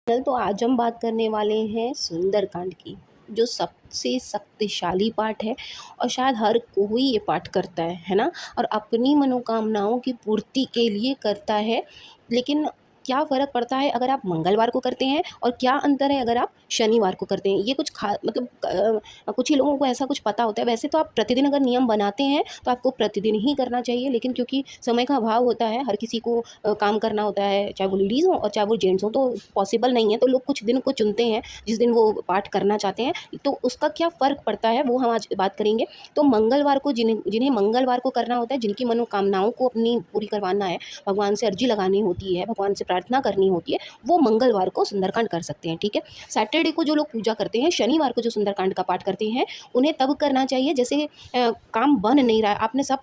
तो आज हम बात करने वाले हैं सुंदरकांड की, जो सबसे शक्तिशाली पाठ है और शायद हर कोई ये पाठ करता है ना? और अपनी मनोकामनाओं की पूर्ति के लिए करता है। लेकिन क्या फ़र्क पड़ता है अगर आप मंगलवार को करते हैं और क्या अंतर है अगर आप शनिवार को करते हैं? ये कुछ मतलब कुछ ही लोगों को ऐसा कुछ पता होता है। वैसे तो आप प्रतिदिन अगर नियम बनाते हैं तो आपको प्रतिदिन ही करना चाहिए, लेकिन क्योंकि समय का अभाव होता है, हर किसी को काम करना होता है, चाहे वो लेडीज़ हो और चाहे वो जेंट्स हो, तो पॉसिबल नहीं है। तो लोग कुछ दिन को चुनते हैं जिस दिन वो पाठ करना चाहते हैं। तो उसका क्या फ़र्क पड़ता है वो हम आज बात करेंगे। तो मंगलवार को जिन्हें जिन्हें मंगलवार को करना होता है, जिनकी मनोकामनाओं को अपनी पूरी करवाना है, भगवान से अर्जी लगानी होती है, भगवान से प्रार्थना करनी होती है, वो मंगलवार को सुंदरकांड कर सकते हैं। ठीक है। सैटरडे को जो लोग पूजा करते हैं, शनिवार को जो सुंदरकांड का पाठ करते हैं, उन्हें तब करना चाहिए जैसे काम बन नहीं रहा है, आपने सब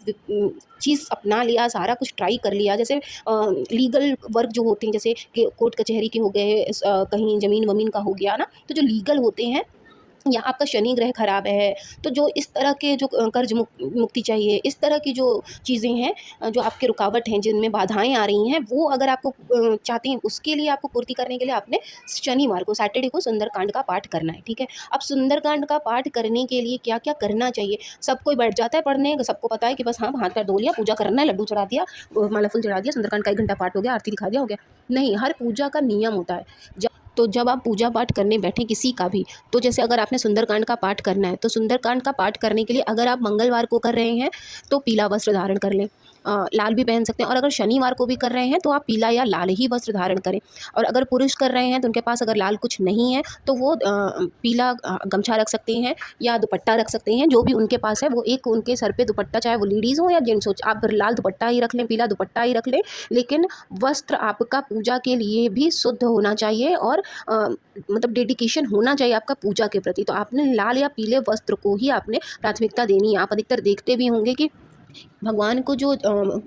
चीज़ अपना लिया, सारा कुछ ट्राई कर लिया। जैसे लीगल वर्क जो होते हैं, जैसे कि कोर्ट कचहरी के हो गए, कहीं ज़मीन वमीन का हो गया ना, तो जो लीगल होते हैं, या आपका शनि ग्रह खराब है, तो जो इस तरह के जो कर्ज मुक्ति चाहिए, इस तरह की जो चीज़ें हैं, जो आपके रुकावट हैं, जिनमें बाधाएं आ रही हैं, वो अगर आपको चाहते हैं, उसके लिए आपको पूर्ति करने के लिए आपने शनिवार को, सैटरडे को सुंदरकांड का पाठ करना है। ठीक है। अब सुंदरकांड का पाठ करने के लिए क्या क्या करना चाहिए? सब कोई बैठ जाता है पढ़ने, सबको पता है कि बस हाँ, हाथ पैर धो लिया, पूजा करना है, लड्डू चढ़ा दिया, माला फूल चढ़ा दिया, सुंदरकांड का 1 घंटा पाठ हो गया, आरती दिखा दिया, हो गया। नहीं, हर पूजा का नियम होता है। तो जब आप पूजा पाठ करने बैठें किसी का भी, तो जैसे अगर आपने सुंदरकांड का पाठ करना है, तो सुंदरकांड का पाठ करने के लिए अगर आप मंगलवार को कर रहे हैं तो पीला वस्त्र धारण कर लें। लाल भी पहन सकते हैं, और अगर शनिवार को भी कर रहे हैं तो आप पीला या लाल ही वस्त्र धारण करें। और अगर पुरुष कर रहे हैं तो उनके पास अगर लाल कुछ नहीं है तो वो पीला गमछा रख सकते हैं या दुपट्टा रख सकते हैं, जो भी उनके पास है वो एक उनके सर पे दुपट्टा, चाहे वो लेडीज़ हो या जेंट्स हो, आप लाल दुपट्टा ही रख लें, पीला दुपट्टा ही रख लें। लेकिन वस्त्र आपका पूजा के लिए भी शुद्ध होना चाहिए और मतलब डेडिकेशन होना चाहिए आपका पूजा के प्रति। तो आपने लाल या पीले वस्त्र को ही आपने प्राथमिकता देनी है। आप अधिकतर देखते भी होंगे कि भगवान को जो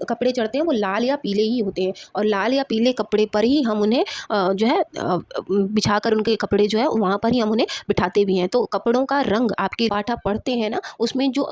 कपड़े चढ़ते हैं वो लाल या पीले ही होते हैं, और लाल या पीले कपड़े पर ही हम उन्हें जो है बिछाकर, उनके कपड़े जो है वहाँ पर ही हम उन्हें बिठाते भी हैं। तो कपड़ों का रंग आपके पाठ आप पढ़ते हैं ना, उसमें जो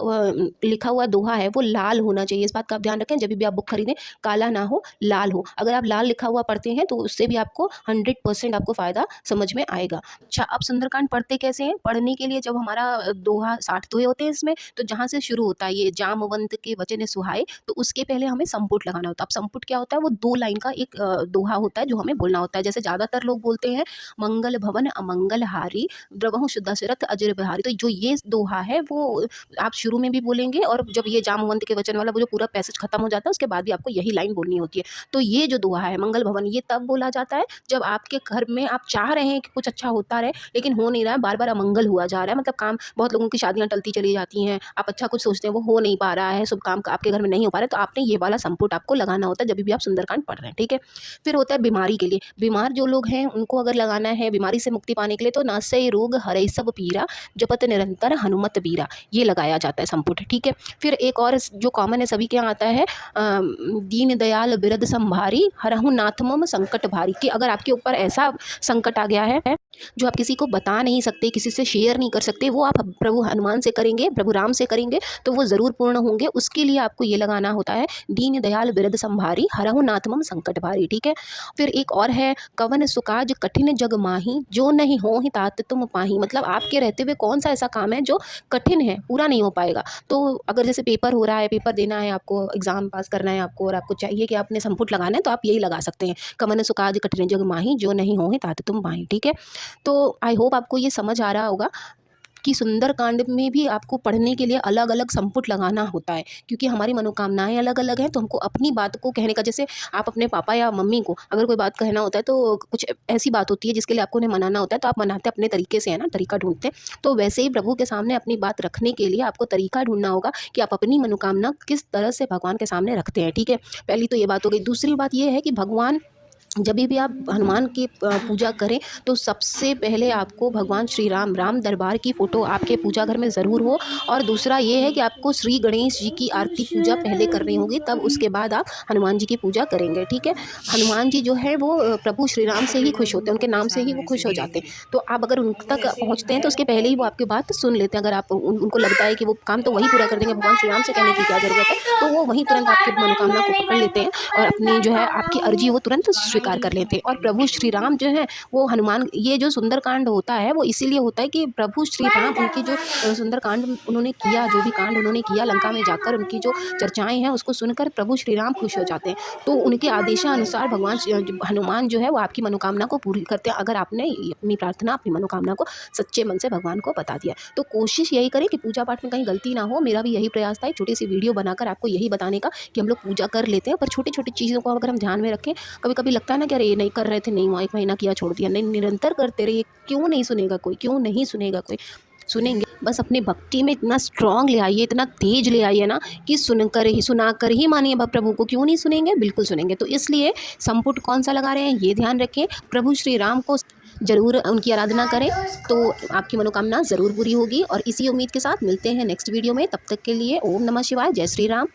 लिखा हुआ दोहा है वो लाल होना चाहिए। इस बात का आप ध्यान रखें, जब भी आप बुक खरीदें, काला ना हो, लाल हो। अगर आप लाल लिखा हुआ पढ़ते हैं तो उससे भी आपको 100% आपको फ़ायदा समझ में आएगा। अच्छा, अब सुंदरकांड पढ़ते कैसे हैं? पढ़ने के लिए जब हमारा दोहा 60 दोहे होते हैं इसमें, तो जहाँ से शुरू होता है ये जामवंत के वचन सुहाए, तो उसके पहले हमें संपुट लगाना होता है। अब संपुट क्या होता है? वो 2 लाइन का एक दोहा होता है जो हमें बोलना होता है। जैसे ज़्यादातर लोग बोलते हैं, मंगल भवन अमंगल हारी, द्रवहु शुद्ध दशरथ अजर बिहारी। तो जो ये दोहा है वो आप शुरू में भी बोलेंगे, और जब ये जामवंत के वचन वाला वो जो पूरा पैसेज खत्म हो जाता है उसके बाद भी आपको यही लाइन बोलनी होती है। तो ये जो दोहा है मंगल भवन, ये तब बोला जाता है जब आपके घर में आप चाह रहे हैं कि कुछ अच्छा होता रहे, लेकिन हो नहीं रहा है, बार बार अमंगल हुआ जा रहा है। मतलब काम, बहुत लोगों की शादियां टलती चली जाती हैं, आप अच्छा कुछ सोचते हैं वो हो नहीं पा रहा है, शुभ काम आपके घर में नहीं हो पा रहा है, तो आपने ये वाला संपुट आपको लगाना होता है जब भी आप सुंदरकांड पढ़ रहे हैं। ठीक है। फिर होता है बीमारी के लिए। बीमार जो लोग हैं उनको अगर लगाना है बीमारी से मुक्ति पाने के लिए, तो नासै रोग हरै सब पीरा, जपत निरंतर हनुमत बीरा, ये लगाया जाता है संपुट। ठीक है। फिर एक और जो कॉमन है, सभी के यहाँ आता है, दीन दयाल बिरद संभारी, हरहु नाथ मम संकट भारी। कि अगर आपके ऊपर ऐसा संकट आ गया है जो आप किसी को बता नहीं सकते, किसी से शेयर नहीं कर सकते, वो आप प्रभु हनुमान से करेंगे, प्रभु राम से करेंगे, तो वो ज़रूर पूर्ण होंगे। उसके लिए आपको ये लगाना होता है, दीन दयाल बिरद संभारी, हरहु नाथ मम संकट भारी। ठीक है। फिर एक और है, कवन सुकाज कठिन जग माही, जो नहीं हो ही तात तुम पाही। मतलब आपके रहते हुए कौन सा ऐसा काम है जो कठिन है, पूरा नहीं हो पाएगा। तो अगर जैसे पेपर हो रहा है, पेपर देना है आपको, एग्जाम पास करना है आपको, और आपको चाहिए कि आपने संपुट लगाना है, तो आप यही लगा सकते हैं, कवन सुकाज कठिन जग माही, जो नहीं हो ही तात तुम पाही। ठीक है। तो आई होप आपको ये समझ आ रहा होगा कि सुंदरकांड में भी आपको पढ़ने के लिए अलग अलग संपुट लगाना होता है, क्योंकि हमारी मनोकामनाएं अलग अलग हैं। तो हमको अपनी बात को कहने का, जैसे आप अपने पापा या मम्मी को अगर कोई बात कहना होता है, तो कुछ ऐसी बात होती है जिसके लिए आपको उन्हें मनाना होता है, तो आप मनाते अपने तरीके से, है ना, तरीका ढूंढते हैं। तो वैसे ही प्रभु के सामने अपनी बात रखने के लिए आपको तरीका ढूंढना होगा कि आप अपनी मनोकामना किस तरह से भगवान के सामने रखते हैं। ठीक है। पहली तो ये बात हो गई। दूसरी बात ये है कि भगवान, जब भी आप हनुमान की पूजा करें, तो सबसे पहले आपको भगवान श्री राम, राम दरबार की फ़ोटो आपके पूजा घर में ज़रूर हो। और दूसरा ये है कि आपको श्री गणेश जी की आरती पूजा पहले करनी होगी, तब उसके बाद आप हनुमान जी की पूजा करेंगे। ठीक है। हनुमान जी जो है वो प्रभु श्री राम से ही खुश होते हैं, उनके नाम से ही वो खुश हो जाते हैं। तो आप अगर उन तक पहुँचते हैं तो उसके पहले ही वो आपकी बात सुन लेते हैं। अगर आप उनको लगता है कि वो काम तो वही पूरा कर देंगे, भगवान श्री राम से कहने की क्या ज़रूरत है, तो वो वहीं तुरंत आपकी मनोकामना को पकड़ लेते हैं और अपनी जो है आपकी अर्जी वो तुरंत स्वीकार स्वीकार कर लेते हैं। और प्रभु श्री राम जो है वो हनुमान, ये जो सुंदरकांड होता है वो इसीलिए होता है कि प्रभु श्री राम उनकी जो सुंदरकांड उन्होंने किया, जो भी कांड उन्होंने किया लंका में जाकर, उनकी जो चर्चाएं हैं उसको सुनकर प्रभु श्री राम खुश हो जाते हैं। तो उनके आदेशानुसार भगवान हनुमान जो है वो आपकी मनोकामना को पूरी करते हैं, अगर आपने अपनी प्रार्थना, अपनी मनोकामना को सच्चे मन से भगवान को बता दिया। तो कोशिश यही करें कि पूजा पाठ में कहीं गलती ना हो। मेरा भी यही प्रयास था एक छोटी सी वीडियो बनाकर आपको यही बताने का कि हम लोग पूजा कर लेते हैं, पर छोटी छोटी चीज़ों को अगर हम ध्यान में रखें, कभी कभी लगता है ना कि अरे ये नहीं कर रहे थे, नहीं हुआ, 1 महीना किया छोड़ दिया, नहीं, निरंतर करते रहिए। क्यों नहीं सुनेगा कोई, क्यों नहीं सुनेगा कोई, सुनेंगे। बस अपने भक्ति में इतना स्ट्रांग ले आइए, इतना तेज ले आइए ना कि सुना कर ही मानिए प्रभु को। क्यों नहीं सुनेंगे, बिल्कुल सुनेंगे। तो इसलिए संपुट कौन सा लगा रहे हैं ये ध्यान रखें, प्रभु श्री राम को जरूर उनकी आराधना करें, तो आपकी मनोकामना ज़रूर पूरी होगी। और इसी उम्मीद के साथ मिलते हैं नेक्स्ट वीडियो में। तब तक के लिए ओम नमः शिवाय, जय श्री राम।